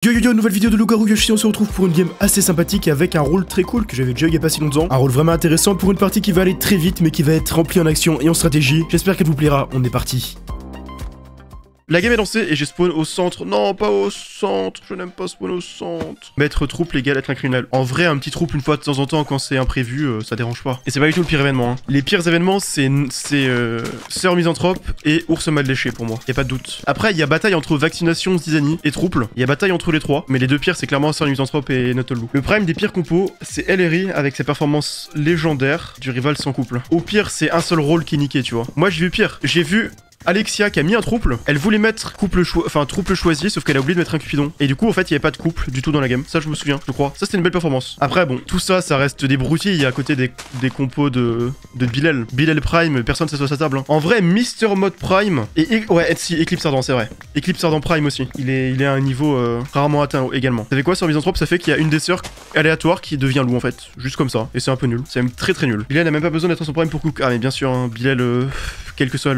Yo yo yo, nouvelle vidéo de Loup-Garou Yoshi, on se retrouve pour une game assez sympathique avec un rôle très cool que j'avais déjà eu il y a pas si longtemps. Un rôle vraiment intéressant pour une partie qui va aller très vite mais qui va être remplie en action et en stratégie. J'espère qu'elle vous plaira, on est parti. La game est lancée et j'ai spawn au centre. Non, pas au centre, je n'aime pas spawn au centre. Mettre troupe égale être un criminel. En vrai, un petit troupe une fois de temps en temps quand c'est imprévu, ça dérange pas. Et c'est pas du tout le pire événement. Hein. Les pires événements, c'est Sœur Misanthrope et Ours Mal Léché pour moi. Y a pas de doute. Après, il y a bataille entre Vaccination, Zizani et Trouble. Il y a bataille entre les trois. Mais les deux pires, c'est clairement Sœur Misanthrope et Notelou. Le prime des pires compos, c'est LRI avec sa performance légendaire du rival sans couple. Au pire, c'est un seul rôle qui est niqué, tu vois. Moi, j'ai vu pire. J'ai vu Alexia qui a mis un trouble, elle voulait mettre trouble choisi, sauf qu'elle a oublié de mettre un Cupidon. Et du coup, en fait, il n'y avait pas de couple du tout dans la game. Ça, je me souviens, je crois. Ça, c'était une belle performance. Après, bon, tout ça, ça reste des broutilles à côté des compos de Bilal. Bilal Prime, personne ne s'assoit à sa table. Hein. En vrai, Mister Mode Prime ouais, si, Eclipse Ardent, c'est vrai. Eclipse Ardent Prime aussi. Il est à un niveau rarement atteint également. Ça fait quoi sur Misanthrope? Ça fait qu'il y a une des sœurs aléatoire qui devient loup en fait. Juste comme ça. Et c'est un peu nul. C'est même très très nul. Bilal n'a même pas besoin d'être son prime pour cook. Ah, mais bien sûr, hein, Bilal, quel que soit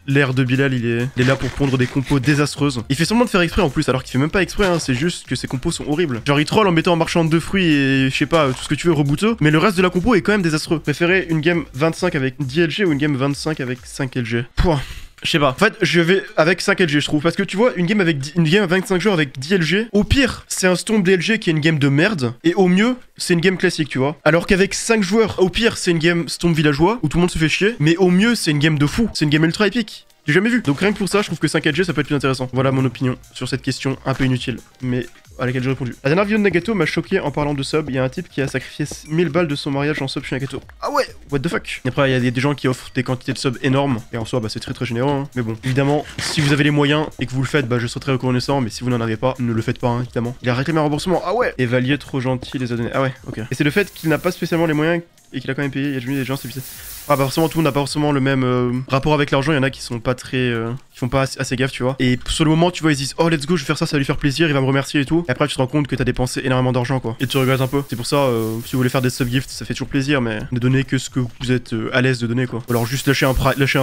l'air de Bilal, il est là pour pondre des compos désastreuses. Il fait semblant de faire exprès en plus, alors qu'il fait même pas exprès, hein, c'est juste que ses compos sont horribles. Genre il troll en mettant en marchand de fruits et je sais pas, tout ce que tu veux rebooteux, mais le reste de la compo est quand même désastreux. Préférez une game 25 avec 10 LG ou une game 25 avec 5 LG? Pouah. Je sais pas. En fait, je vais avec 5 LG, je trouve. Parce que tu vois, une game à 25 joueurs avec 10 LG, au pire, c'est un Stomp DLG qui est une game de merde. Et au mieux, c'est une game classique, tu vois. Alors qu'avec 5 joueurs, au pire, c'est une game Stomp villageois où tout le monde se fait chier. Mais au mieux, c'est une game de fou. C'est une game ultra épique. J'ai jamais vu. Donc rien que pour ça, je trouve que 5 LG, ça peut être plus intéressant. Voilà mon opinion sur cette question un peu inutile. Mais à laquelle j'ai répondu. La dernière vidéo de Nagato m'a choqué en parlant de sub. Il y a un type qui a sacrifié 1000 balles de son mariage en sub chez Nagato. Ah ouais, what the fuck. Et après, il y a des gens qui offrent des quantités de sub énormes. Et en soi, bah c'est très très généreux. Hein. Mais bon, évidemment, si vous avez les moyens et que vous le faites, bah je serai très reconnaissant. Mais si vous n'en avez pas, ne le faites pas, hein, évidemment. Il a réclamé un remboursement. Ah ouais. Et Valier trop gentil les a donnés. Ah ouais, ok. Et c'est le fait qu'il n'a pas spécialement les moyens et qu'il a quand même payé. Il y a des gens, c'est bizarre. Ah bah forcément tout le monde n'a pas forcément le même rapport avec l'argent, il y en a qui sont pas très... qui font pas assez gaffe, tu vois. Et sur le moment, tu vois, ils disent « Oh, let's go, je vais faire ça, ça va lui faire plaisir, il va me remercier et tout. » Et après, tu te rends compte que t'as dépensé énormément d'argent, quoi. Et tu regrettes un peu. C'est pour ça, si vous voulez faire des sub-gifts, ça fait toujours plaisir, mais ne donnez que ce que vous êtes à l'aise de donner, quoi. Ou alors juste lâcher un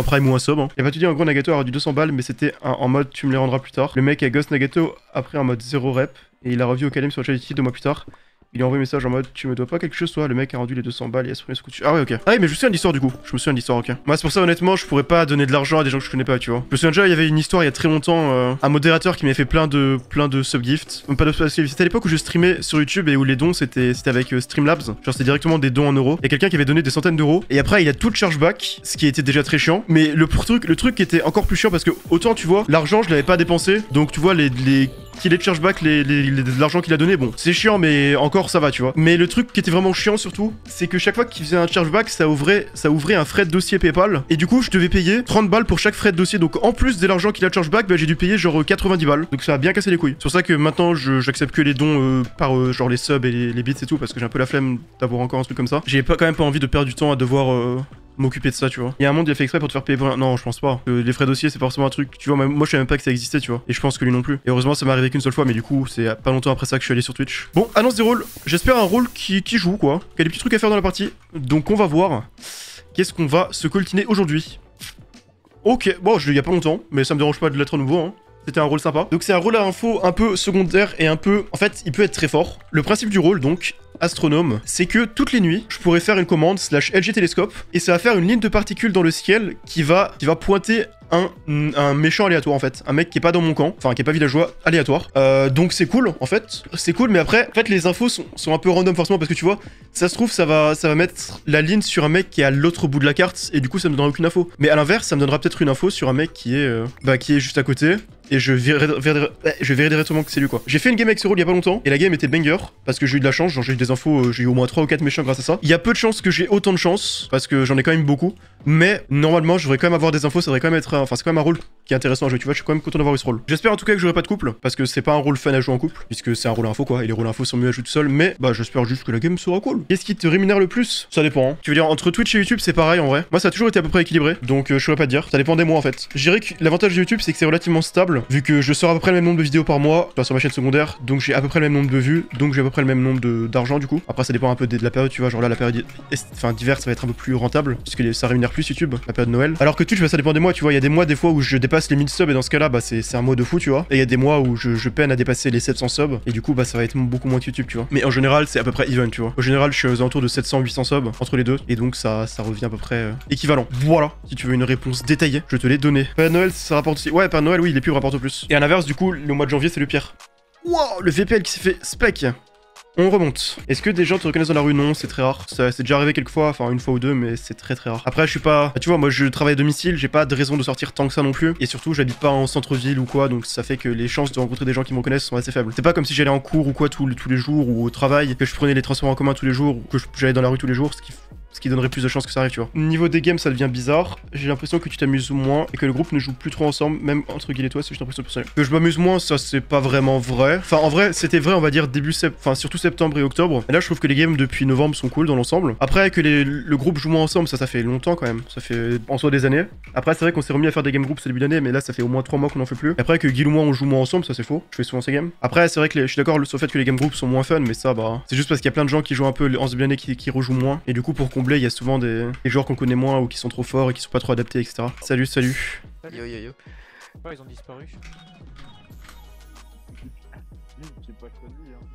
prime ou un sub, hein. Et bah tu dis, en gros, Nagato a du 200 balles, mais c'était en mode « Tu me les rendras plus tard ». Le mec a ghost Nagato après en mode 0 rep, et il a revu au calme sur Charity 2 mois plus tard. Il a envoyé un message en mode tu me dois pas quelque chose toi, le mec a rendu les 200 balles et a supprimé ce coup de... Ah ouais, ok. Ah oui, mais je me souviens de l'histoire du coup. Je me souviens de l'histoire, ok. Moi c'est pour ça honnêtement je pourrais pas donner de l'argent à des gens que je connais pas, tu vois. Je me souviens déjà il y avait une histoire il y a très longtemps, un modérateur qui m'avait fait plein de sub-gifts. Pas de c'était à l'époque où je streamais sur YouTube et où les dons c'était avec Streamlabs. Genre c'était directement des dons en euros. Il y a quelqu'un qui avait donné des centaines d'euros et après il a tout chargeback, ce qui était déjà très chiant. Mais le truc qui était encore plus chiant parce que autant tu vois, l'argent je l'avais pas dépensé. Donc tu vois qu'il ait chargeback l'argent qu'il a donné, bon, c'est chiant, mais encore ça va, tu vois. Mais le truc qui était vraiment chiant surtout, c'est que chaque fois qu'il faisait un chargeback, ça ouvrait un frais de dossier PayPal. Et du coup, je devais payer 30 balles pour chaque frais de dossier. Donc en plus de l'argent qu'il a chargeback, bah, j'ai dû payer genre 90 balles. Donc ça a bien cassé les couilles. C'est pour ça que maintenant, j'accepte que les dons par genre les subs et les bits et tout, parce que j'ai un peu la flemme d'avoir encore un truc comme ça. J'ai quand même pas envie de perdre du temps à devoir... m'occuper de ça, tu vois. Il y a un monde qui a fait exprès pour te faire payer pour... Non, je pense pas. Les frais dossiers, c'est forcément un truc, tu vois, moi je savais même pas que ça existait, tu vois. Et je pense que lui non plus. Et heureusement, ça m'est arrivé qu'une seule fois, mais du coup, c'est pas longtemps après ça que je suis allé sur Twitch. Bon, annonce des rôles. J'espère un rôle qui joue, quoi. Qu'il y a des petits trucs à faire dans la partie. Donc on va voir qu'est-ce qu'on va se coltiner aujourd'hui. Ok, bon, je l'ai il y a pas longtemps, mais ça me dérange pas de l'être à nouveau, hein. C'était un rôle sympa. Donc c'est un rôle à info un peu secondaire et un peu... En fait, il peut être très fort. Le principe du rôle, donc, astronome, c'est que toutes les nuits, je pourrais faire une commande /LG télescope et ça va faire une ligne de particules dans le ciel qui va pointer un méchant aléatoire en fait, un mec qui est pas dans mon camp, enfin qui est pas villageois, aléatoire. Donc c'est cool en fait, c'est cool, mais après en fait les infos sont un peu random forcément parce que tu vois, ça se trouve ça va mettre la ligne sur un mec qui est à l'autre bout de la carte et du coup ça me donnera aucune info. Mais à l'inverse, ça me donnera peut-être une info sur un mec qui est juste à côté. Et je verrai directement que c'est lui quoi. J'ai fait une game avec ce rôle il y a pas longtemps et la game était banger parce que j'ai eu de la chance, genre j'ai eu des infos, j'ai eu au moins 3 ou 4 méchants grâce à ça. Il y a peu de chances que j'ai autant de chance parce que j'en ai quand même beaucoup, mais normalement je devrais quand même avoir des infos, ça devrait quand même être enfin c'est quand même un rôle qui est intéressant à jouer, tu vois, je suis quand même content d'avoir eu ce rôle. J'espère en tout cas que j'aurai pas de couple parce que c'est pas un rôle fun à jouer en couple puisque c'est un rôle info quoi et les rôles info sont mieux à jouer tout seul, mais bah j'espère juste que la game sera cool. Qu'est-ce qui te rémunère le plus? Ça dépend, hein. Tu veux dire entre Twitch et YouTube c'est pareil en vrai. Moi ça a toujours été à peu près équilibré, donc je saurais pas te dire, ça dépend des mois en fait. Je dirais que l'avantage de YouTube c'est que c'est relativement stable vu que je sors à peu près le même nombre de vidéos par mois sur ma chaîne secondaire, donc j'ai à peu près le même nombre de vues, donc j'ai à peu près le même nombre d'argent du coup. Après ça dépend un peu de la période, tu vois, genre là la période d'hiver ça va être un peu plus rentable puisque ça rémunère plus YouTube, la période de Noël. Alors que Twitch bah, ça dépend des mois, tu vois, il y a des mois des fois où je dépasse les 1000 subs et dans ce cas là bah c'est un mois de fou tu vois. Et il y a des mois où je peine à dépasser les 700 subs et du coup bah ça va être beaucoup moins que YouTube tu vois. Mais en général c'est à peu près even tu vois. En général je suis aux alentours de 700-800 subs entre les deux et donc ça revient à peu près équivalent. Voilà, si tu veux une réponse détaillée, je te l'ai donnée. Père Noël ça rapporte aussi. Ouais Père Noël oui il est plus rapporte plus. Et à l'inverse du coup le mois de janvier c'est le pire. Wow, le VPL qui s'est fait spec. On remonte. Est-ce que des gens te reconnaissent dans la rue? Non, c'est très rare. Ça c'est déjà arrivé quelques fois, enfin une fois ou deux, mais c'est très rare. Après, je suis pas... Tu vois, moi je travaille à domicile, j'ai pas de raison de sortir tant que ça non plus. Et surtout, j'habite pas en centre-ville ou quoi, donc ça fait que les chances de rencontrer des gens qui me reconnaissent sont assez faibles. C'est pas comme si j'allais en cours ou quoi tous les jours, ou au travail, que je prenais les transports en commun tous les jours, ou que j'allais dans la rue tous les jours, ce qui donnerait plus de chances que ça arrive, tu vois. Niveau des games, ça devient bizarre. J'ai l'impression que tu t'amuses moins et que le groupe ne joue plus trop ensemble, même entre Guil et toi, c'est juste l'impression personnelle. Que je m'amuse moins, ça c'est pas vraiment vrai. Enfin, en vrai, c'était vrai, on va dire surtout septembre et octobre. Et là, je trouve que les games depuis novembre sont cool dans l'ensemble. Après, que le groupe joue moins ensemble, ça fait longtemps quand même. Ça fait en soi des années. Après, c'est vrai qu'on s'est remis à faire des game groups ce début d'année, mais là, ça fait au moins 3 mois qu'on en fait plus. Et après, que Guil ou moi on joue moins ensemble, ça c'est faux. Je fais souvent ces games. Après, c'est vrai que je suis d'accord sur le fait que les game groups sont moins fun, mais ça, bah, c'est juste parce qu'il y a plein de gens qui jouent un peu en ce début d'année qui rejouent moins. Et du coup, pour combler, il y a souvent des joueurs qu'on connaît moins ou qui sont trop forts et qui sont pas trop adaptés, etc. Salut. Yo. Ils ont disparu.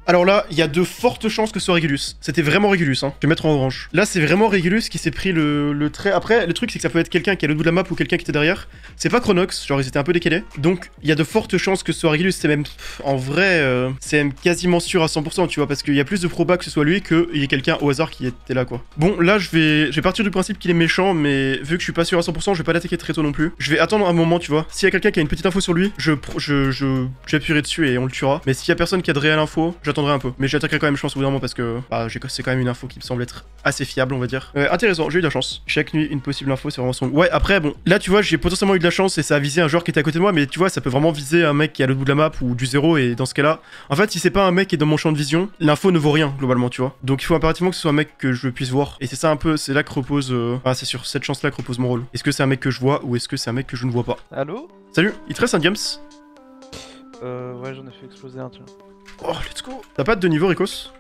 Alors là, il y a de fortes chances que ce soit Régulus. C'était vraiment Régulus, hein. Je vais mettre en orange. Là, c'est vraiment Régulus qui s'est pris le trait. Après, le truc, c'est que ça peut être quelqu'un qui est à l'autre bout de la map ou quelqu'un qui était derrière. C'est pas Chronox, genre ils étaient un peu décalés. Donc, il y a de fortes chances que ce soit Régulus. C'est même, en vrai, c'est même quasiment sûr à 100%, tu vois, parce qu'il y a plus de probas que ce soit lui qu'il y ait quelqu'un au hasard qui était là, quoi. Bon, là, je vais partir du principe qu'il est méchant, mais vu que je suis pas sûr à 100%, je vais pas l'attaquer très tôt non plus. Je vais attendre un moment, tu vois. S'il y a quelqu'un qui a une petite info sur lui, j'appuierai dessus et on le tuera. Mais s'il y a personne qui a de réelle info, j'attendrai un peu. Mais j'attaquerai quand même, je pense, au bout d'un moment, parce que bah, c'est quand même une info qui me semble être assez fiable, on va dire. Intéressant, j'ai eu de la chance. Chaque nuit, une possible info, c'est vraiment son. Ouais, après, bon, là, tu vois, j'ai potentiellement eu de la chance et ça a visé un joueur qui était à côté de moi, mais tu vois, ça peut vraiment viser un mec qui est à l'autre bout de la map ou du zéro, et dans ce cas-là, en fait, si c'est pas un mec qui est dans mon champ de vision, l'info ne vaut rien, globalement, tu vois. Donc il faut impérativement que ce soit un mec que je puisse voir. Et c'est ça un peu, c'est là que repose. C'est sur cette chance-là que repose mon rôle. Est-ce que c'est un mec que je vois ou est-ce que c'est un mec que je ne vois pas? Allô? Salut, il te reste un James? Ouais, j'en ai fait exploser un, tiens. Oh, let's go! T'as pas de niveau, Ricos?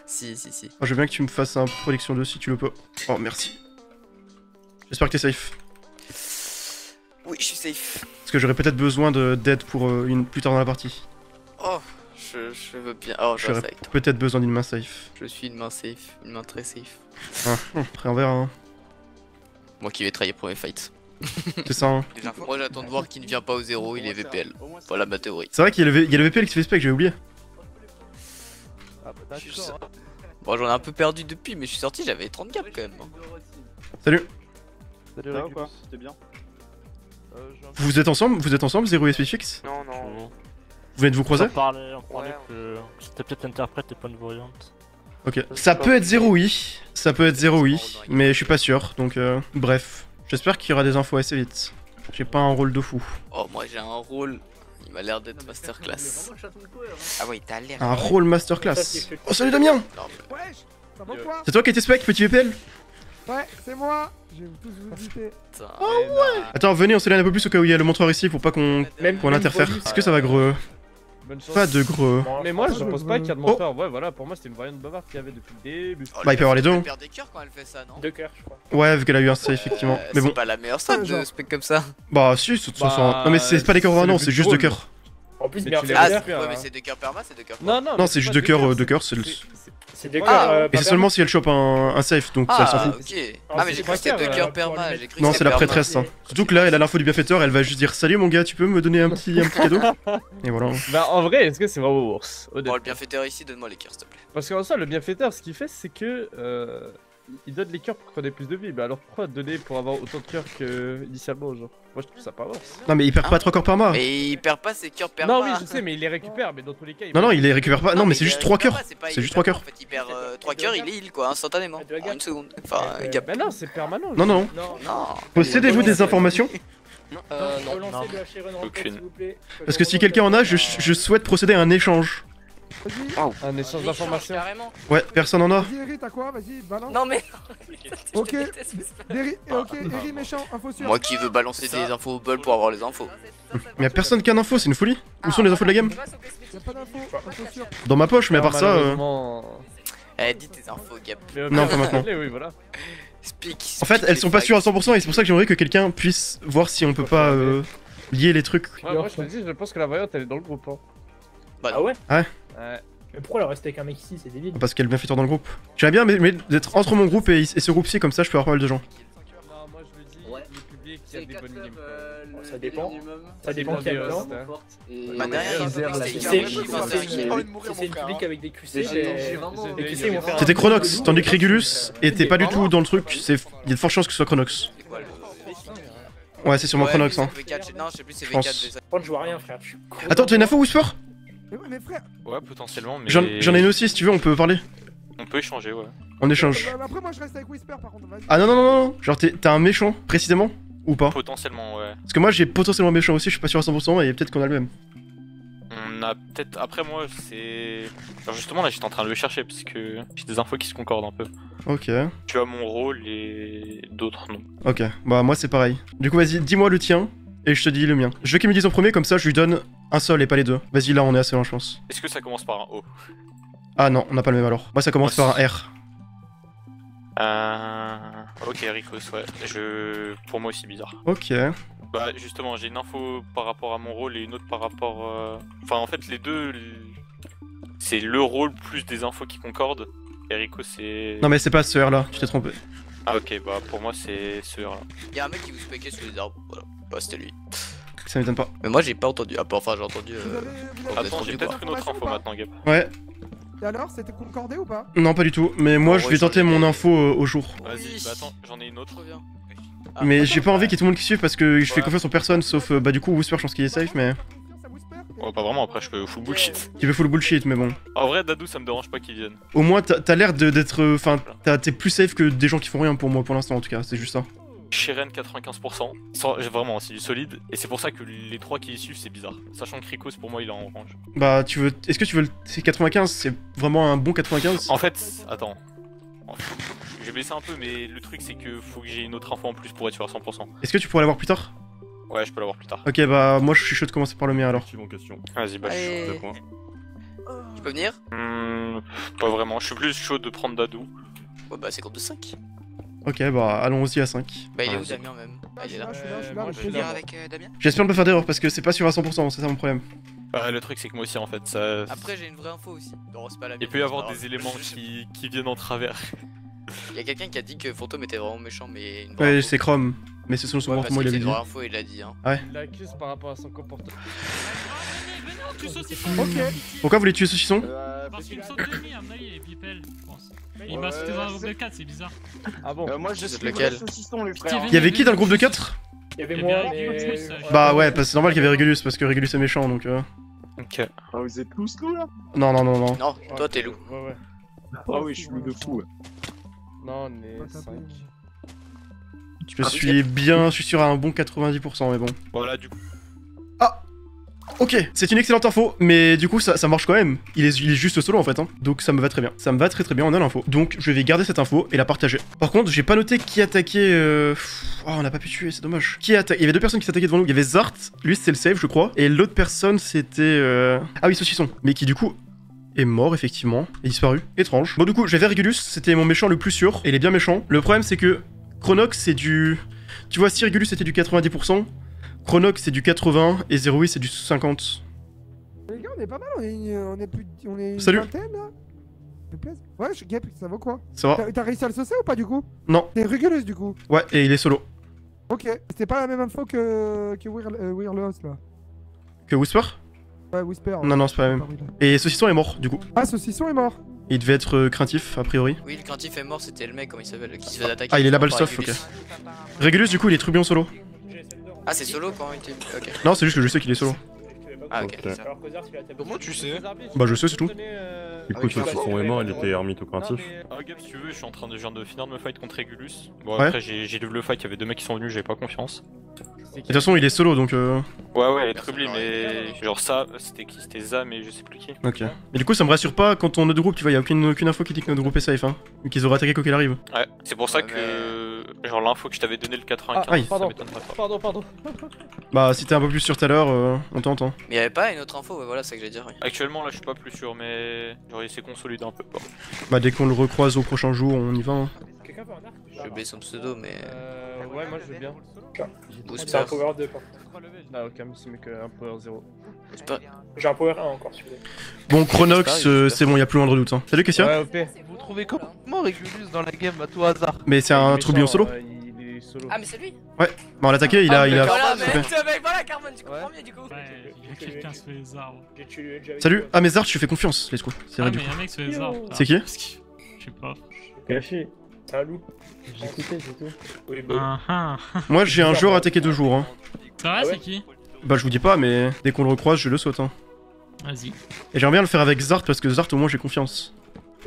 Si. Oh, je veux bien que tu me fasses un protection 2 si tu le peux. Oh, merci. J'espère que t'es safe. Oui, je suis safe. Parce que j'aurais peut-être besoin d'aide pour plus tard dans la partie. Oh, je veux bien. Oh, je J'aurais reste. peut-être besoin d'une main safe. Je suis une main safe, une main très safe. Après, on verra, hein. Moi qui vais trahir pour mes fights. C'est ça, hein. Moi j'attends de voir qu'il ne vient pas au zéro, il est VPL. Voilà ma théorie. C'est vrai qu'il y a le VPL qui se fait spec, j'avais oublié. Ah bah d'accord. Bon, j'en ai un peu perdu depuis, mais je suis sorti, j'avais 30 gaps quand même. Salut. Salut, Ça va ou pas? C'était bien. Vous êtes ensemble, Zero et Spéfix? Non, non. Vous venez de vous croiser? On parlait que c'était peut-être l'interprète et pas une voyante. Ok. Ça peut être Zero, oui. Ça peut être Zero, oui. Mais je suis pas sûr, donc bref. J'espère qu'il y aura des infos assez vite. J'ai pas un rôle de fou. Oh, moi j'ai un rôle. Il m'a l'air d'être masterclass. Ah oui, t'as l'air. Un rôle masterclass. Oh, salut Damien! Non, mais... Wesh, ça va quoi? C'est toi qui étais spec, petit VPL? Ouais, c'est moi. Je vais tous vous buter. Putain. Attends, venez, on s'éloigne un peu plus au cas où il y a le montreur ici pour pas qu'on interfère. Est-ce que ça va greux? Bonne chance. Pas de greux. Mais moi je pense pas qu'il y a de monteur. Ouais, voilà, pour moi c'était une variante bavarde qu'il y avait depuis le début. Oh, Bah, il peut y avoir les deux. Elle perd des cœurs quand elle fait ça, non? 2 cœurs, je crois. Ouais, vu qu'elle a eu un save, effectivement. Mais bon. C'est pas la meilleure strat de spec comme ça. Bah, si, non, mais c'est pas des cœurs c'est non, le c'est but juste du 2 rôle. cœurs. En plus, Ah, mais ouais, mais c'est 2 cœurs perma, c'est 2 cœurs. Non, Non, c'est juste 2 cœurs, c'est le. C'est 2 Ah, cœurs. Et c'est seulement si elle chope un safe, donc ça elle s'en Ah, fout. ok. Ah, mais j'ai cru que c'était 2 cœurs perma. J'ai cru que Non, c'était c'est la perma. prêtresse, hein. Surtout que là, elle a l'info du bienfaiteur, elle va juste dire salut mon gars, tu peux me donner un petit cadeau? Et voilà. Bah, en vrai, est-ce que c'est vraiment ours? Bon, le bienfaiteur ici, donne-moi les cœurs, s'il te plaît. Parce qu'en soi, le bienfaiteur, ce qu'il fait, c'est que. Il donne les cœurs pour qu'on ait plus de vie. Mais alors pourquoi donner pour avoir autant de cœurs que initialement, genre? Moi je trouve ça pas ours. Non, mais il perd pas 3 corps par mois. Mais il perd pas ses cœurs perma. Non, oui, je sais, mais il les récupère. Mais dans tous les cas, Non, il les récupère pas. Non, mais c'est il juste les 3 récupère cœurs. pas, pas- C'est il juste perd 3 pas, cœurs. En fait, il perd 3 cœurs, il est heal quoi, instantanément. En une seconde. Enfin, gap. Mais non, c'est permanent. Non, non. Non. Possédez-vous des informations? Non. Aucune. Parce que si quelqu'un en a, je souhaite procéder à un échange. Vas-y, Un échange d'informations. Carrément. Ouais, personne en a. vas-y, Eri, t'as quoi? Vas-y, balance. Non mais. Ok. Ok, Eri méchant, info sûre. Moi qui veux balancer des infos au bol pour avoir les infos. Mais y'a personne qui a d'infos, c'est une folie. Où sont les infos de la game? Y'a pas d'info, info sûre. Dans ma poche, mais à part ça. Malheureusement. Eh, dis tes infos, Gap. Mais Non, pas maintenant. Oui, voilà. En fait, elles sont pas sûres à 100% et c'est pour ça que j'aimerais que quelqu'un puisse voir si on peut pas lier les trucs. Ouais, moi je te dis, je pense que la voyante elle est dans le groupe. Hein. Bah Ah ouais? Ouais. Ouais. Mais pourquoi elle reste avec un mec ici? C'est débile. Parce qu'elle est bien fait dans le groupe. J'aimerais bien mais d'être entre mon groupe et ce groupe-ci, comme ça je peux avoir pas mal de gens. Non, moi je le dis, Ouais. le public, il y a des bonnes games. Ça dépend. Ça Ça dépend qui a le temps. Bah derrière, C'est une public avec des QC. Les QC ils vont faire. C'était Chronox, tandis que Régulus était pas du tout dans le truc. Il y a de fortes chances que ce soit Chronox. Ouais, c'est sûrement Chronox, hein. Non, je sais plus, c'est Je pense. V4. Par contre, je vois rien, frère. Attends, t'as une info Whisper? Mais frère, Ouais, potentiellement, mais. J'en ai une aussi, si tu veux, on peut parler. On peut échanger, ouais. On échange. après moi je reste avec Whisper par contre. Vas-y. Ah non, non, non, non. Genre, t'as un méchant, précisément? Ou pas? Potentiellement, ouais. Parce que moi, j'ai potentiellement un méchant aussi, je suis pas sûr à 100% et peut-être qu'on a le même. On a peut-être. Après, moi, c'est. Alors, justement, là, j'étais en train de le chercher parce que j'ai des infos qui se concordent un peu. Ok. Tu as mon rôle et d'autres non. Ok, bah moi c'est pareil. Du coup, vas-y, dis-moi le tien et je te dis le mien. Je veux qu'il me dise en premier, comme ça je lui donne un seul et pas les deux. Vas-y, là on est assez loin, je pense. Est-ce que ça commence par un O? Ah non, on n'a pas le même alors. Moi ça commence par un R. Ok, Ricos, ouais. Pour moi aussi bizarre. Ok. Bah, justement, j'ai une info par rapport à mon rôle et une autre par rapport. Enfin, en fait, les deux. C'est le rôle plus des infos qui concordent. Et Rico, c'est. Non mais c'est pas ce R là, tu t'es trompé. Ah, ok, bah pour moi, c'est ce R là. Y'a un mec qui vous spéquait sous les arbres, voilà. Bah, c'était lui. Ça m'étonne pas. Mais moi, j'ai pas entendu. Ah, enfin, j'ai entendu. Vous avez Attends, trompé, j'ai quoi. peut-être une autre info maintenant, Gab. Ouais, Et alors, c'était concordé ou pas? non pas du tout. Mais moi Bon, je ouais, vais tenter j'en ai mon des- info au jour. Vas-y, bah attends, j'en ai une autre. Trop bien. Mais j'ai pas envie qu'il y ait tout le monde qui suive parce que je fais Ouais. confiance en personne sauf bah du coup Whisper je pense qu'il est safe mais... Oh, pas vraiment, après, je peux full bullshit. Tu veux full bullshit mais bon. En vrai, Dadou, ça me dérange pas qu'il vienne. Au moins t'as l'air d'être... Enfin t'es plus safe que des gens qui font rien pour moi pour l'instant en tout cas, c'est juste ça. Shiren 95%, vraiment c'est du solide, et c'est pour ça que les trois qui y suivent c'est bizarre. Sachant que Ricos pour moi il est en orange. Bah tu veux... Est-ce que tu veux le... C'est 95, c'est vraiment un bon 95? En fait, attends. J'ai baissé un peu, mais le truc c'est que faut que j'ai une autre info en plus pour être sûr à 100%. Est-ce que tu pourrais l'avoir plus tard? Ouais, je peux l'avoir plus tard. Ok bah moi je suis chaud de commencer par le mien alors. Question. Vas-y, bah je suis Allez. chaud de points. Tu peux venir? Pas vraiment, je suis plus chaud de prendre Dadou. Ouais, bah, c'est compte de 5. Ok bah allons-y à 5. Bah, il est où Vas-y. Damien même? Ah, il est là. Je suis là, je suis là, moi, je je suis Tu viens là. avec Damien? J'espère ne pas faire d'erreur parce que c'est pas sûr à 100%, c'est ça mon problème. Le truc c'est que moi aussi en fait, ça. Après, j'ai une vraie info aussi. Non, c'est pas la mienne. Il peut y avoir c'est pas des grave. éléments qui viennent en travers. Il y a quelqu'un qui a dit que Fantôme était vraiment méchant, mais. Une vraie Ouais info. c'est Chrome, mais c'est son Ouais, parce comportement que il c'est avait une dit. vraie info, il l'a dit. Hein. Il l'accuse par rapport à son comportement. Ok. Pourquoi vous voulez tuer Saucisson? Parce qu'il me saute de nuit, à mon avis, il est pipel, je pense. Il m'a sauté dans un groupe de 4, c'est bizarre. Ah bon? Moi je C'est suis lequel? le saucisson les frères. Il y avait qui dans le groupe de 4? Il y avait Il y moi, avait mais. Régulus, Bah ouais, parce que c'est normal qu'il y avait Régulus parce que Régulus est méchant donc Ok. Ah, vous êtes tous loups là? Non non non non. Non, toi, t'es loup. Ouais, ouais. Ah oui, je suis loup de fou. Non, on est 5. Je suis bien, je suis sûr à un bon 90% mais bon. Voilà, du coup. Ok, c'est une excellente info, mais du coup ça marche quand même. Il est juste solo en fait, hein. Donc ça me va très bien. Ça me va très très bien, on a l'info. Donc je vais garder cette info et la partager. Par contre, j'ai pas noté qui attaquait... Oh, on n'a pas pu tuer, c'est dommage. Qui attaque? Il y avait deux personnes qui s'attaquaient devant nous. Il y avait Zart, lui c'était le save je crois. Et l'autre personne c'était... Ah oui, Saucisson. Mais qui du coup... est mort effectivement, est disparu. Étrange. Bon du coup, j'avais Régulus, c'était mon méchant le plus sûr, et il est bien méchant. Le problème c'est que Chronox c'est du... Tu vois, si Régulus c'était du 90%, Chronox c'est du 80 et 08 c'est du 50. Les gars, on est pas mal, on est plus. On est une Salut. vingtaine là. Ça me plaît. Ouais, Gap, ça vaut quoi? Ça va? T'as réussi à le saucer ou pas du coup? Non. T'es Régulus du coup. Ouais, et il est solo. Ok. C'était pas la même info que Weirlos là. Que Whisper? Ouais, Whisper. Non, non, c'est pas la même. Et Saucisson est mort du coup. Ah, Saucisson est mort. Il devait être craintif a priori. Oui, le craintif est mort, c'était le mec, comment il s'appelle, qui se fait attaquer. Ah, il est là-bas le par stuff, Régulus. Régulus du coup il est trublion solo. Ah, c'est solo quand il était. Ok. Non, c'est juste que je sais qu'il est solo. Ah, ok. Ok. Comment tu sais? Bah, je sais, c'est tout. Écoute, Saucisson est mort, il était ermite au craintif. Ah, Gab, si tu veux, je viens de finir de me fight contre Régulus. Bon, Ouais. après, j'ai lu le fight, il y avait deux mecs qui sont venus, j'avais pas confiance. De toute façon, il est solo donc Ouais, elle est troublie, mais. Genre, ça, c'était qui? C'était Za, mais je sais plus qui. Ok. Mais du coup, ça me rassure pas quand on notre groupe, tu vois, y a aucune info qui dit que notre groupe est safe, hein. Ou qu'ils auraient attaqué quoi qu'il arrive. Ouais, c'est pour ça Ouais, que. Genre, l'info que je t'avais donné le 95, Ah, aïe. ça Pardon. m'étonnerait pas. Pardon. Bah, si t'es un peu plus sûr tout à l'heure, on t'entend. Mais y'avait pas une autre info, ouais, voilà, c'est ça que j'allais dire. Oui. Actuellement, là, je suis pas plus sûr, mais. Genre, il s'est consolidé un peu. Bon. Bah, dès qu'on le recroise au prochain jour, on y va, hein. Quelqu'un veut un arc? Je vais baisser son pseudo, mais. Ouais, moi je veux bien. C'est un power 2 par contre. Ah, ok, mais c'est mieux qu'un power 0. J'ai un power 1 encore si vous voulez. Bon, Chronox, c'est bon, y a plus moindre doute. Hein. Salut, Kessia. Ouais, OP. Vous trouvez comment Régulus dans la game à tout hasard? Mais c'est un tourbillon solo. Il est solo. Ah, mais c'est lui? Ouais, bah on l'a attaqué, il a. Voilà, s'il te plaît. mais voilà, Carmen, tu comprends mieux du coup. Ouais, il y a quelqu'un sur les arbres. J'ai tué le NG avec Salut, ah, mais Zart, je te fais confiance, let's go. C'est Ah, vrai mais du y'a coup. un mec sur les arbres. C'est qui? Je sais pas. Caché. C'est un loup. J'écoutais, c'est tout. Oui, bah. Moi, j'ai un joueur attaqué 2 jours. Hein. C'est vrai, Ah ouais c'est qui? Bah, je vous dis pas, mais dès qu'on le recroise, je le saute. Hein. Vas-y. Et j'aimerais bien le faire avec Zart parce que Zart, au moins, j'ai confiance.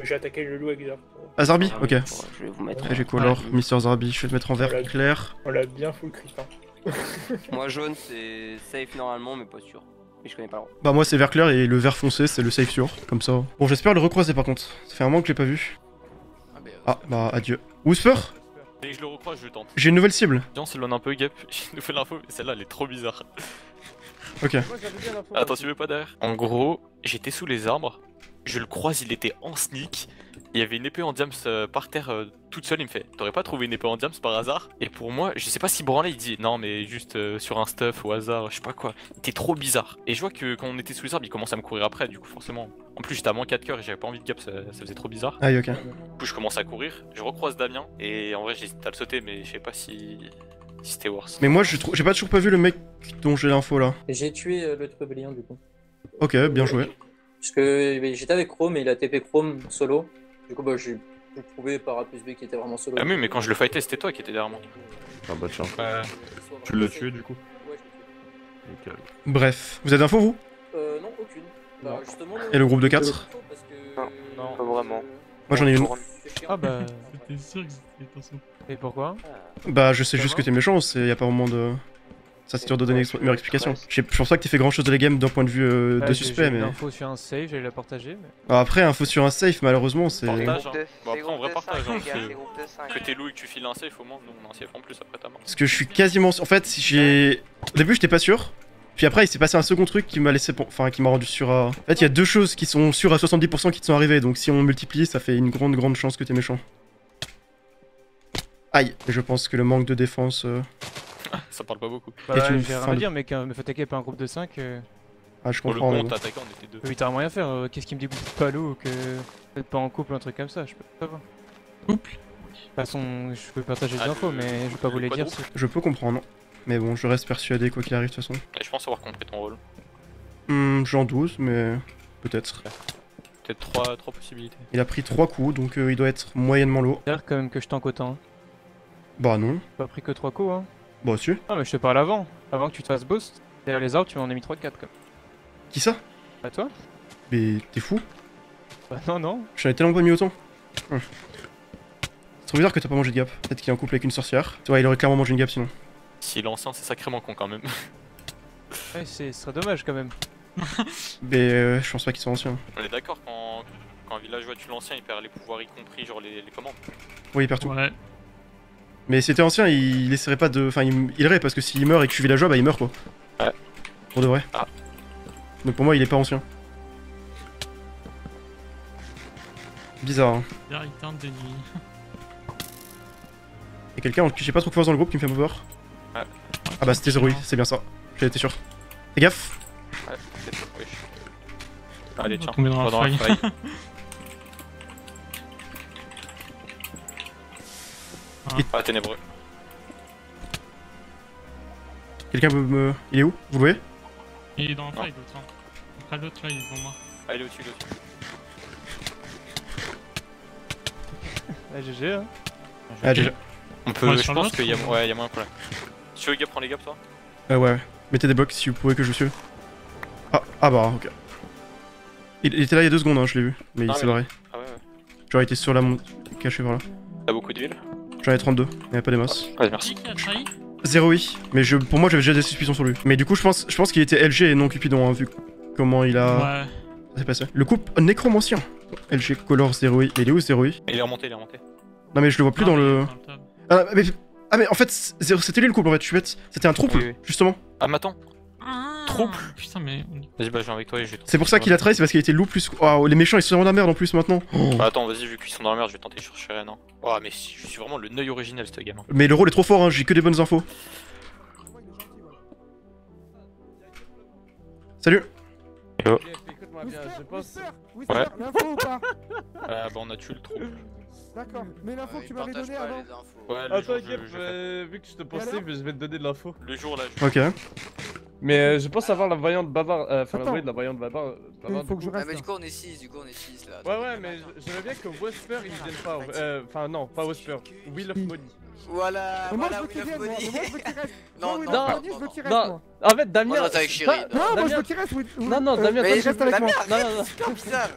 J'ai attaqué le loup avec Zart. Ah, Zarbi? Ok. Je vais vous mettre. J'ai color, Mister Zarbi, je vais le mettre en vert clair. On l'a bien full crit. Hein. Moi jaune c'est safe normalement mais pas sûr. Mais je connais pas le roi. Bah, moi, c'est vert clair et le vert foncé, c'est le safe sûr, comme ça. Bon, j'espère le recroiser par contre. Ça fait un moment que je l'ai pas vu. Ah, bah, adieu. Whisper? Dès que je le recroise, je tente. J'ai une nouvelle cible. Viens, on s'éloigne un peu, Gap. J'ai une nouvelle info, mais celle-là, elle est trop bizarre. Ok. Attends, tu veux pas derrière? En gros, j'étais sous les arbres. Je le croise, il était en sneak. Il y avait une épée en diams par terre toute seule. Il me fait, t'aurais pas trouvé une épée en diams par hasard? Et pour moi, je sais pas s'il branlait, il dit non, mais juste sur un stuff au hasard, je sais pas quoi. Il était trop bizarre. Et je vois que quand on était sous les arbres, il commence à me courir après, du coup, forcément. En plus, j'étais à moins 4 coeurs et j'avais pas envie de gap, ça faisait trop bizarre. Aïe, ok. Du coup, je commence à courir, je recroise Damien. Et en vrai, j'hésite à le sauter, mais je sais pas si c'était worse. Mais moi, j'ai toujours pas vu le mec dont j'ai l'info là. J'ai tué le Trébélien du coup. Ok, bien joué. Parce que j'étais avec Chrome et il a TP Chrome solo. Du coup, bah, j'ai prouvé par A plus B qu'il était vraiment solo. Ah oui, mais quand je le fightais, c'était toi qui étais derrière moi. Ah bah tiens. Tu l'as tué du coup? Ouais, je l'ai tué. Nickel. Bref, vous avez d'infos vous? Non, aucune. Bah, justement, Et le groupe de 4? Non, pas vraiment. Moi j'en ai une. Ah bah. C'était sûr que c'était ton son. Et pourquoi? Bah je sais juste que t'es méchant, y a pas vraiment de... Ça c'est dur de donner une meilleure explication. Je pense pas que t'aies fait grand chose de la game d'un point de vue de suspect, mais... J'ai une info sur un save, j'allais la partager, mais... Alors après, info sur un safe, malheureusement, c'est... Partage, hein. Bon après, on vrai partage, hein, que t'es loup et que tu files un safe, au moins, nous on a un safe en plus après ta main. Parce que je suis quasiment... En fait, j'ai... Au début, j'étais pas sûr. Puis après, il s'est passé un second truc qui m'a laissé... Enfin, qui m'a rendu sûr à... En fait, il y a deux choses qui sont sûres à 70% qui te sont arrivées, donc si on multiplie, ça fait une grande chance que t'es méchant. Aïe, et je pense que le manque de défense... Ça parle pas beaucoup. Bah ouais, j'ai rien à dire, mec, me fait attaquer par un groupe de 5. Ah, je Pour comprends. le mais coup, bon. on t'a attaqué, on était deux. Oui, t'as rien à faire, qu'est-ce qui me dégoûte pas l'eau que peut-être pas en couple ou un truc comme ça, je peux pas voir. Couple? De toute façon, je peux partager des infos, mais je vais pas vous les dire. Je peux comprendre. Mais bon, je reste persuadé quoi qu'il arrive de toute façon. Et je pense avoir compris ton rôle. J'en doute, mais... Peut-être. Peut-être trois possibilités. Il a pris 3 coups, donc il doit être moyennement lourd. C'est-à-dire quand même que je tank autant. Bah non. J'ai pas pris que 3 coups, hein. Bah si. Ah mais je te parle avant que tu te fasses boost. Derrière les arbres, tu m'en as mis 3-4 comme. Qui ça? Bah toi? Mais t'es fou? Bah non. J'en ai tellement pas mis autant. C'est trop bizarre que t'as pas mangé de gap. Peut-être qu'il est en couple avec une sorcière. Tu vois, il aurait clairement mangé une gap sinon. Si l'ancien, c'est sacrément con quand même. Ouais, ce serait dommage quand même. Mais je pense pas qu'il soit ancien. On est d'accord, quand un villageois tue l'ancien, il perd les pouvoirs, y compris genre les commandes. Oui, il perd tout. Ouais. Mais si c'était ancien, il essaierait pas de... Enfin, il irait parce que s'il meurt et que je suis villageois, bah il meurt quoi. Ouais. Pour de vrai. Ah. Donc pour moi, il est pas ancien. Bizarre, hein. Derrière, il teinte des nuits. Y'a quelqu'un qui j'ai pas trop confiance dans le groupe qui me fait peur. Ouais. Ah bah c'était Zeroui, c'est bien ça. J'en étais sûr. Fais gaffe. Ouais, c'est ça, wesh. Allez, tiens, tomber dans la faille. Ah, ténébreux. Quelqu'un peut me... Il est où? Vous le voyez? Il est dans la faille, l'autre. Hein. Après l'autre, là, il est devant moi. Ah, il est au-dessus, Ah, GG, hein. Ah, déjà. On peut, Ouais, je sur pense l'autre, qu'il y a, ou- ouais, y a moyen pour là. Si tu veux, gars, prends les gaps, toi. Ouais. Mettez des blocs si vous pouvez que je suis. Ah bah, ok. Il était là il y a 2 secondes, hein, je l'ai vu. Mais il s'est barré. Ah ouais. Genre il était sur la montre, caché par là. T'as beaucoup d'huile? J'en ai 32, il y a pas des masses. Ouais, merci. Qui a trahi? Zeroui, mais pour moi j'avais déjà des suspicions sur lui. Mais du coup je pense qu'il était LG et non Cupidon, hein, vu comment il a... Ouais. Ça s'est passé. Le couple nécromancien. LG Color Zeroui. Il est où Zeroui? Il est remonté, Non mais je le vois plus dans le... Ah mais en fait c'était lui le couple en fait, je suis bête. C'était un trouble, Oui. justement. Ah, mais attends. trouble. Putain, mais. Vas-y, bah, je viens avec toi et je vais. C'est pour ça qu'il a trahi, c'est parce qu'il était loup plus. Oh, les méchants ils sont vraiment dans la merde en plus maintenant. Bah, attends, vas-y, vu qu'ils sont dans la merde, je vais tenter sur Sheren. Hein. Oh, mais je suis vraiment le neuil original, ce gamin. Mais le rôle est trop fort, hein, j'ai que des bonnes infos. Salut. Yo. Écoute-moi bien, je pense. Ouais. L'info ou pas? Bah, on a tué le trouble. D'accord, mais l'info que tu m'avais donnée avant. Ouais, le Attends, jour, Gep, vu que je te pensais, je vais te donner de l'info. Le jour là, Ok. Mais je pense avoir la voyante bavard. Enfin, la Attends. voix de la voyante bavard. Il faut que je Ah, reste. mais là. du coup, on est 6, là. Ouais, mais j'aimerais bien que Whisper il vienne pas. Enfin, non, pas Whisper. Wheel of Money. Voilà, Mais moi je voilà, veux qu'il Will of vienne, moi. Money. Moi je veux qu'il reste. Non, Moi, non, Will of non, Money, je veux qu'il reste, Non, moi. en fait, Damien. Moi, je reste avec Chéri. Non, moi je Damien. veux qu'il reste. Non, Damien, Mais il reste avec moi. Non, non, C'est bizarre.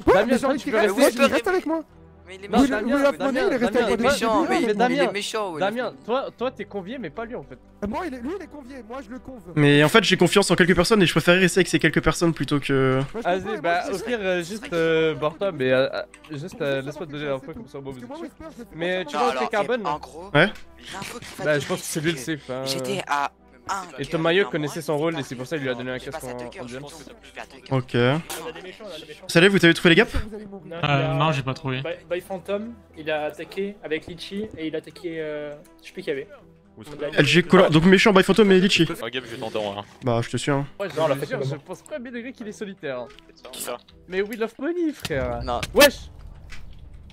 Ouais, Damien, mais j'ai toi, envie tu qu'il peux reste. rester. Il reste avec moi. Mais il est Non, méchant. Damien, Will of Money, il est resté Damien, avec Il moi. est méchant, mais depuis le début, il est là. méchant. Damien, toi t'es convié, mais pas lui en fait. Moi, lui, il est convié. Moi, je le conve. Mais en fait, j'ai confiance en quelques personnes et je préférerais rester avec ces quelques personnes plutôt que. Vas-y, bah au pire, juste barre-toi, mais juste laisse-moi te donner l'info comme ça, moi vous êtes sûr. Mais tu Non, vois, alors, t'es carbone. en gros, Ouais. l'info qu'il va Bah, je donner, pense que c'est lui le safe. Hein. J'étais à 1. Et Tomayo connaissait son rôle et c'est pour ça qu'il lui a donné un casque en diamant. Ok. Salut, vous avez trouvé les gaps? Non, j'ai pas trouvé. By Phantom, il a attaqué avec Litchi et il a attaqué. Je sais plus qui y avait. LG Color, donc méchant by Phantom et Litchi. Oh, Gab, je vais t'entendre. Hein. Bah, je te suis, hein. Ouais, Non, la je fête, jure, c'est je bon. pense pas bien degré qu'il est solitaire. Hein. Qui ça? Mais Wheel of Money, frère. Non. Wesh.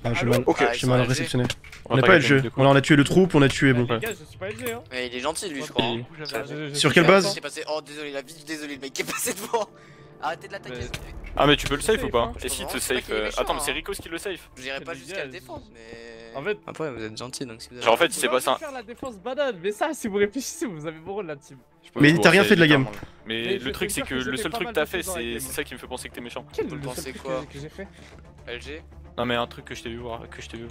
Ah, j'ai Allô mal, Ok, j'ai mal réceptionné. On n'est va pas regarder LG. du coup. On a tué le troupe, on a tué bon. Les gars, je suis pas LG, hein. Mais il est gentil, lui, je crois. hein. Sur quelle base? C'est passé. Oh, désolé, la vie, désolé, le mec qui est passé devant. Arrêtez de l'attaquer. Ah, mais tu peux le safe ou pas? hein. Et si te Je safe. pense pas qu'il est méchant, Attends, mais c'est hein. Rikos qui le safe. J'irai pas C'est jusqu'à le légal. défendre, mais. En fait, Après, vous êtes gentil, donc si vous avez. Genre, en fait, il s'est je passé peux un. faire la défense banane, mais ça, si vous réfléchissez, vous avez mon rôle là, team. Mais t'as rien fait de la game. Mais Mais le je truc, sais c'est pas que que le j'ai seul pas truc mal que t'as de fait, choses dans la game. c'est ça qui me fait penser que t'es méchant. Quel Vous le pensez seul truc quoi que j'ai fait? LG. Non, mais un truc que je t'ai vu voir, que je t'ai vu.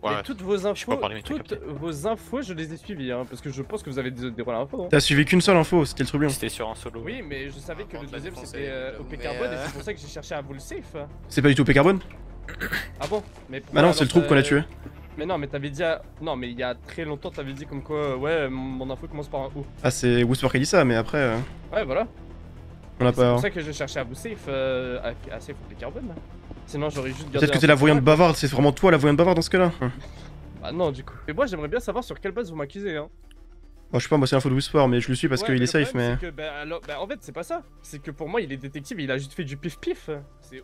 Ouais. Mais toutes vos peux infos, pas parler, mais tu toutes vos infos, je les ai suivies, hein, parce que je pense que vous avez des rôles infos. Hein. T'as suivi qu'une seule info, c'était le trublion. C'était sur un solo. Oui, mais je savais que Par le contre, la deuxième défense, c'était elle est OP mais, Carbone et c'est pour ça que j'ai cherché à vous le safe. C'est pas du tout OP Carbone? Ah bon? Mais Bah non, c'est le troupe qu'on a tué. Mais non, mais t'avais dit. Non, mais il y a très longtemps, t'avais dit comme quoi, ouais, mon info commence par un O. Ah, c'est Whisper qui a dit ça, mais après, Ouais, voilà. on a C'est pas. pour ça que j'ai cherché à vous safe, à safe OP Carbone. Sinon, j'aurais juste gardé. Peut-être que un t'es la peu voyante de bavarde, c'est vraiment toi la voyante bavarde dans ce cas-là. Bah non, du coup. Et moi, j'aimerais bien savoir sur quelle base vous m'accusez, hein. Bon, je sais pas, moi c'est l'info de Whisper, mais je le suis parce Ouais, qu'il mais est le safe, mais. problème, c'est que, bah, en fait, c'est pas ça. C'est que pour moi, il est détective et il a juste fait du pif-pif.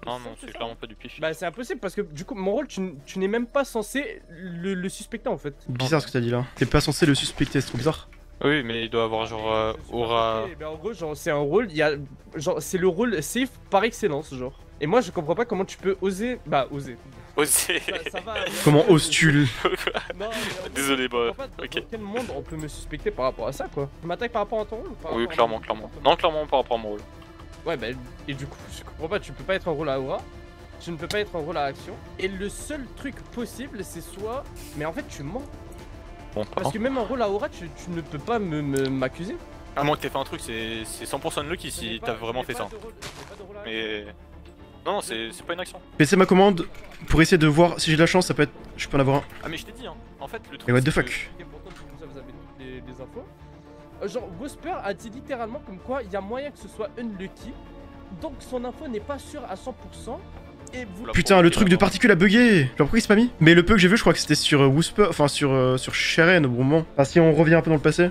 Non, non, c'est clairement pas du pif. Bah, c'est impossible parce que du coup, mon rôle, tu n'es même pas censé le suspecter en fait. Bizarre ce que t'as dit là. T'es pas censé le suspecter, c'est trop bizarre. Oui, mais il doit avoir genre aura. Et bah, en gros, genre, c'est un rôle, il y a. Genre, c'est le rôle safe par excellence, genre. Et moi, je comprends pas comment tu peux oser. Bah, oser. Oser. Ça va. Comment oses-tu Non, mais en Désolé, gros, je bah. comprends pas Ok. dans quel monde on peut me suspecter par rapport à ça, quoi. Tu m'attaques par rapport à ton rôle ou par Oui, rapport à clairement, mon- clairement. Non, clairement par rapport à mon rôle. Ouais, bah, et du coup, je comprends pas, tu peux pas être en rôle à aura, tu ne peux pas être en rôle à action, et le seul truc possible, c'est soit. Mais en fait, tu mens. Bon, Parce que même en rôle à aura, tu ne peux pas m'accuser. à moins que t'aies fait un truc, c'est 100% lucky Je n'ai si pas- t'as vraiment je n'ai fait pas ça. de rôle- je n'ai pas de rôle à Mais. Non, non, c'est pas une action. Laissez ma commande pour essayer de voir si j'ai de la chance, ça peut être. Je peux en avoir un. Ah, mais je t'ai dit, hein. En fait, le truc. Et what the c'est fuck? que- Et pourtant, tout ça, vous avez toutes les infos. Genre, Whisper a dit littéralement comme quoi il y a moyen que ce soit unlucky, donc son info n'est pas sûre à 100%. Et vous. Putain, le truc de particule a bugué. Genre pourquoi il s'est pas mis? Mais le peu que j'ai vu, je crois que c'était sur Whisper, enfin sur Sheren au bon moment. Enfin, si on revient un peu dans le passé,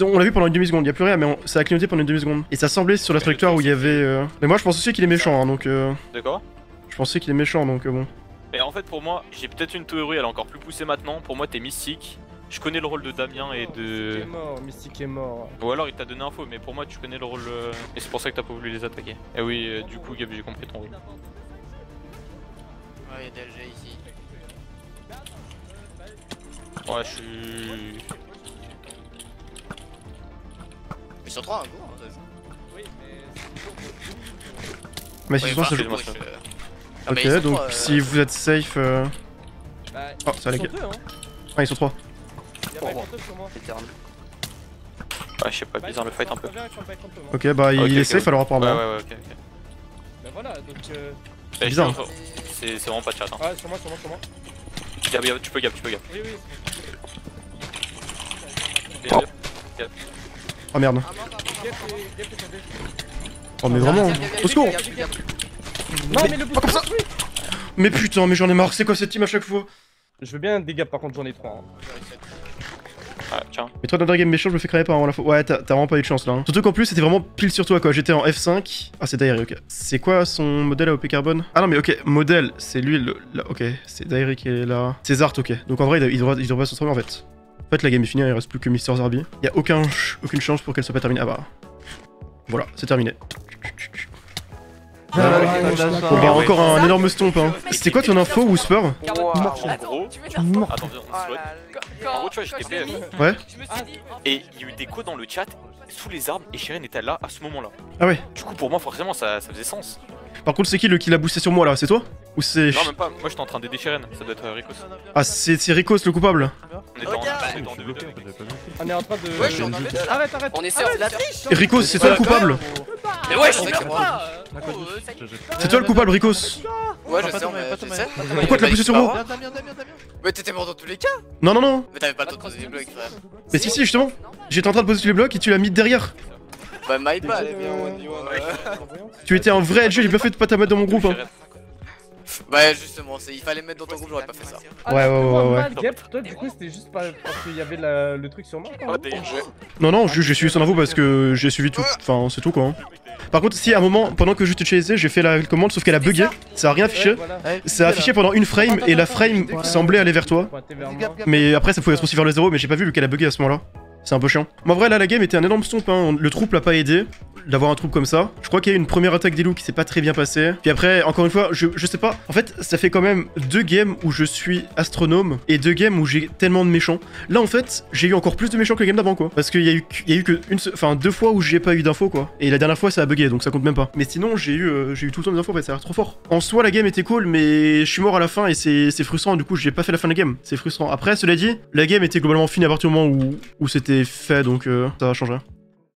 on l'a vu pendant une demi-seconde, il y a plus rien, mais ça a clignoté pendant une demi-seconde. Et ça semblait sur la trajectoire où il y avait. Mais moi je pense aussi qu'il est méchant, hein, donc. D'accord. Je pensais qu'il est méchant, donc bon. Et en fait, pour moi, j'ai peut-être une théorie, elle est encore plus poussée maintenant. Pour moi, t'es mystique. Je connais le rôle de Damien et de. Mystique est mort. Ou alors il t'a donné info, mais pour moi, tu connais le rôle. Et c'est pour ça que t'as pas voulu les attaquer. Et oui, du coup, Gab, j'ai compris ton rôle. Ouais, y'a DLG ici. Ouais, je suis. Mais sur 3, un go, hein, Oui, Mais si souvent ça joue. Ok, donc si vous êtes safe. Bah, Oh, ça ils lag. sont deux, hein. Ah, ils sont 3. Y'a pas contre sur moi. Ouais, je sais pas, bizarre le fight un peu. Ok, bah il est safe alors apparemment. Ouais, ouais, ok, ok. Bah voilà, donc. Eh, bizarre. C'est vraiment pas de chat, hein. Ah, sur moi. Gab, tu peux gab. Oui. Gab. Oh Oh merde. Oh mais vraiment, au secours. Non mais le boost comme ça. Mais putain, mais j'en ai marre, c'est quoi cette team à chaque fois? Je veux bien un dégât par contre, j'en ai 3. Ah, tiens. Mais toi dans un game méchant, je me fais cramer par avant la fois. Ouais, t'as vraiment pas eu de chance là. Hein. Surtout qu'en plus, c'était vraiment pile sur toi quoi. J'étais en F5. Ah, c'est Dairi, ok. C'est quoi son modèle AOP Carbone? Ah non, mais ok, modèle, c'est lui le. Là, ok, c'est Dairi qui est là. C'est Zart, ok. Donc en vrai, il devrait pas se transformer en fait. En fait, la game est finie, il reste plus que Mister Zarbi. Y'a aucune chance pour qu'elle soit pas terminée. Ah bah. Voilà, c'est terminé. Bon bah encore un énorme stomp hein. C'était quoi ton info Whisper? En gros, attends, viens, on se load. En gros, tu vois, j'étais PF. Ouais. Et il y a eu des codes dans le chat, sous les arbres, et Shiren était là à ce moment-là. Ah ouais. Du coup, pour moi, forcément, ça faisait sens. Par contre, c'est qui le qui l'a boosté sur moi là? C'est toi? Ou c'est. Non, même pas, moi j'étais en train d'aider Shiren, ça doit être Rikos. Ah, c'est Rikos le coupable? On était en développé. On est en train de. Ouais, je suis en train de. Arrête. On est sur de la triche. Rikos, c'est toi le coupable? Mais ouais, je sais pas. C'est toi le coupable, Rikos? Ouais, je sais. Pourquoi tu l'as poussé sur moi? Mais t'étais mort dans tous les cas. Non. Mais t'avais pas le temps de poser des blocs, frère. Mais si, justement. J'étais en train de poser tous les blocs et tu l'as mis derrière. Bah, my bad. Tu étais un vrai LG, j'ai bien fait de pas te mettre dans mon groupe. Hein. Bah, justement, il fallait me mettre dans ton groupe, j'aurais pas fait ça. Ouais. Toi, du coup, c'était juste parce qu'il y avait le truc sur moi. Non, j'ai suivi son info parce que j'ai suivi tout. Enfin, c'est tout quoi. Hein. Par contre, si à un moment, pendant que je te chasais, j'ai fait la commande, sauf qu'elle a bugué, ça a rien affiché. Ça a affiché pendant une frame et la frame semblait aller vers toi. Mais après, ça pouvait être aussi vers le 0, mais j'ai pas vu qu'elle a bugué à ce moment-là. C'est un peu chiant. Mais en vrai, là, la game était un énorme stomp. Hein. Le troupe l'a pas aidé d'avoir un troupe comme ça. Je crois qu'il y a eu une première attaque des loups qui s'est pas très bien passée. Puis après, encore une fois, je sais pas. En fait, ça fait quand même 2 games où je suis astronome et 2 games où j'ai tellement de méchants. Là, en fait, j'ai eu encore plus de méchants que le game d'avant, quoi. Parce qu'il y a eu que 2 fois où j'ai pas eu d'infos, quoi. Et la dernière fois, ça a bugué, donc ça compte même pas. Mais sinon, j'ai eu tout le temps des infos, en fait, ça a l'air trop fort. En soi, la game était cool, mais je suis mort à la fin et c'est frustrant. Du coup, j'ai pas fait la fin de la game. C'est frustrant. Après, cela dit, la game était globalement finie à partir du moment où c'était fait, donc ça va changer.